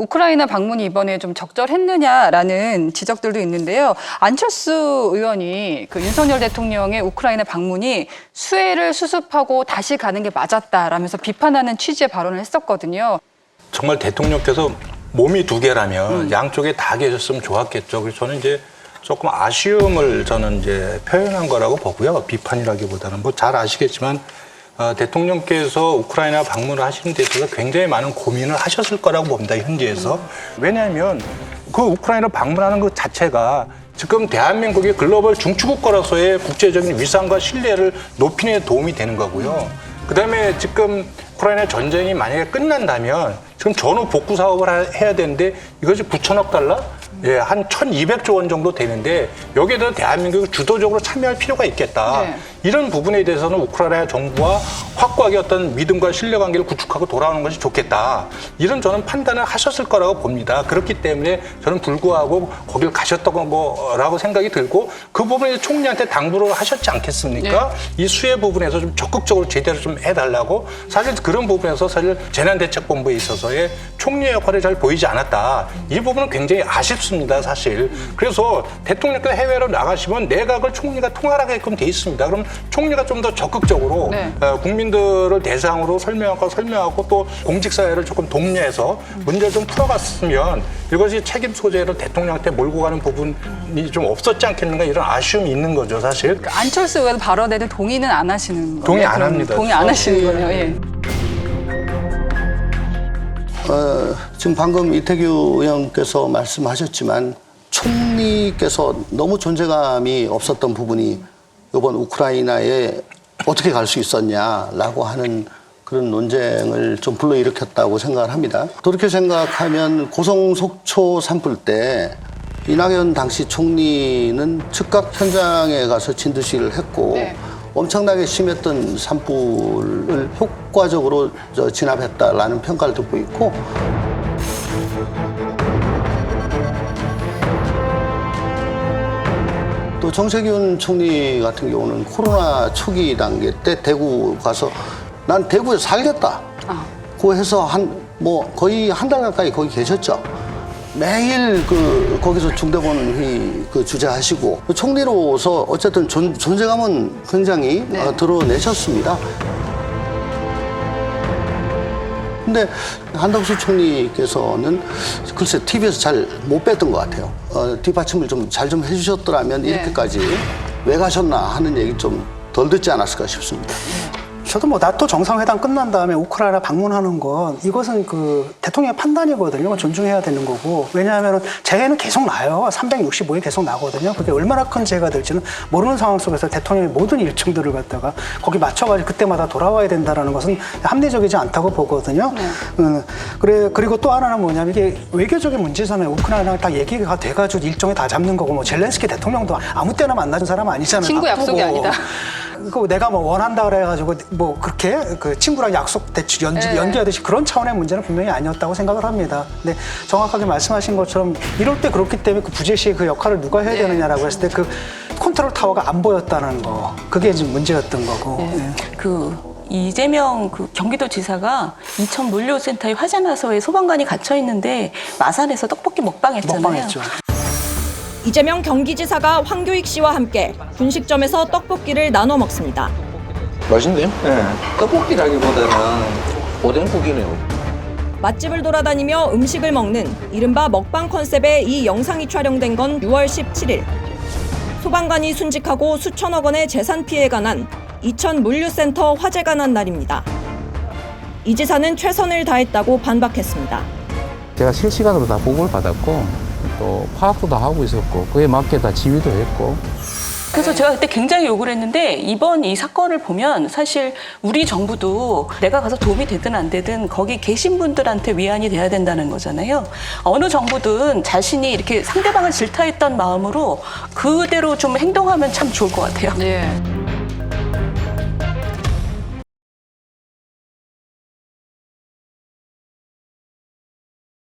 우크라이나 방문이 이번에 좀 적절했느냐라는 지적들도 있는데요. 안철수 의원이 그 윤석열 대통령의 우크라이나 방문이 수해를 수습하고 다시 가는 게 맞았다라면서 비판하는 취지의 발언을 했었거든요. 정말 대통령께서 몸이 두 개라면 양쪽에 다 계셨으면 좋았겠죠. 그래서 저는 이제 조금 아쉬움을 저는 이제 표현한 거라고 보고요. 비판이라기보다는 뭐 잘 아시겠지만 대통령께서 우크라이나 방문을 하시는 데 있어서 굉장히 많은 고민을 하셨을 거라고 봅니다. 현지에서. 왜냐하면 그 우크라이나 방문하는 것 자체가 지금 대한민국이 글로벌 중추국가로서의 국제적인 위상과 신뢰를 높이는 데 도움이 되는 거고요. 그다음에 지금 우크라이나 전쟁이 만약에 끝난다면 지금 전후 복구 사업을 해야 되는데 이것이 9천억 달러? 예, 한 1,200조 원 정도 되는데 여기에 대해서 대한민국이 주도적으로 참여할 필요가 있겠다. 네. 이런 부분에 대해서는 우크라이나 정부와 확고하게 어떤 믿음과 신뢰관계를 구축하고 돌아오는 것이 좋겠다. 이런 저는 판단을 하셨을 거라고 봅니다. 그렇기 때문에 저는 불구하고 거길 가셨던 거라고 생각이 들고 그 부분에 총리한테 당부를 하셨지 않겠습니까? 네. 이 수해 부분에서 좀 적극적으로 제대로 좀 해달라고 사실 그런 부분에서 사실 재난대책본부에 있어서의 총리의 역할이 잘 보이지 않았다. 이 부분은 굉장히 아쉽습니다, 사실. 그래서 대통령께서 해외로 나가시면 내각을 총리가 통할하게끔 돼 있습니다. 그럼 총리가 좀 더 적극적으로 네. 국민들을 대상으로 설명하고 또 공직사회를 조금 독려해서 문제를 좀 풀어갔으면 이것이 책임 소재를 대통령한테 몰고 가는 부분이 좀 없었지 않겠는가 이런 아쉬움이 있는 거죠, 사실. 그러니까 안철수 의원 발언에는 동의는 안 하시는 거예요? 동의 안 합니다. 동의 안 하시는 거네요. 예. 지금 방금 이태규 의원께서 말씀하셨지만 총리께서 너무 존재감이 없었던 부분이 이번 우크라이나에 어떻게 갈 수 있었냐라고 하는 그런 논쟁을 좀 불러일으켰다고 생각을 합니다. 그렇게 생각하면 고성 속초 산불 때 이낙연 당시 총리는 즉각 현장에 가서 진두시를 했고 네. 엄청나게 심했던 산불을 효과적으로 진압했다라는 평가를 듣고 있고 또 정세균 총리 같은 경우는 코로나 초기 단계 때 대구 가서 난 대구에서 살겠다. 고 해서 거의 한 달 가까이 거기 계셨죠. 매일 거기서 중대본 회의 주재하시고 총리로서 어쨌든 존재감은 굉장히 드러내셨습니다. 근데 한덕수 총리께서는 글쎄 TV에서 잘 못 뵀던 것 같아요. 뒷받침을 좀 잘 좀 해주셨더라면 이렇게까지 왜 가셨나 하는 얘기 좀 덜 듣지 않았을까 싶습니다. 저도 뭐 나토 정상회담 끝난 다음에 우크라이나 방문하는 건 이것은 그 대통령의 판단이거든요. 존중해야 되는 거고. 왜냐하면 재해는 계속 나요. 365일 계속 나거든요. 그게 얼마나 큰 재해가 될지는 모르는 상황 속에서 대통령의 모든 일정들을 갖다가 거기 맞춰가지고 그때마다 돌아와야 된다는 것은 합리적이지 않다고 보거든요. 그리고 또 하나는 뭐냐면 이게 외교적인 문제잖아요. 우크라이나가 다 얘기가 돼가지고 일정에 다 잡는 거고 뭐 젤렌스키 대통령도 아무 때나 만나는 사람 아니잖아요. 친구 약속이 아니다. 그 내가 뭐 원한다 그래가지고 뭐 그렇게 그 친구랑 약속 대충 연기하듯이 그런 차원의 문제는 분명히 아니었다고 생각을 합니다. 근데 정확하게 말씀하신 것처럼 이럴 때 그렇기 때문에 그 부재시의 그 역할을 누가 해야 되느냐라고 했을 때 그 컨트롤 타워가 안 보였다는 거 그게 지금 문제였던 거고. 그 이재명 경기도지사가 이천 물류센터에 화재 나서에 소방관이 갇혀 있는데 마산에서 떡볶이 먹방했잖아요. 먹방했죠. 이재명 경기지사가 황교익 씨와 함께 분식점에서 떡볶이를 나눠 먹습니다. 맛있네요? 네. 떡볶이라기보다는 오뎅국이네요. 맛집을 돌아다니며 음식을 먹는 이른바 먹방 컨셉의 이 영상이 촬영된 건 6월 17일. 소방관이 순직하고 수천억 원의 재산 피해가 난 이천 물류센터 화재가 난 날입니다. 이 지사는 최선을 다했다고 반박했습니다. 제가 실시간으로 다 보고를 받았고 또 파악도 다 하고 있었고 그에 맞게 다 지휘도 했고 그래서 제가 그때 굉장히 욕을 했는데 이번 이 사건을 보면 사실 우리 정부도 내가 가서 도움이 되든 안 되든 거기 계신 분들한테 위안이 돼야 된다는 거잖아요. 어느 정부든 자신이 이렇게 상대방을 질타했던 마음으로 그대로 좀 행동하면 참 좋을 것 같아요. 예.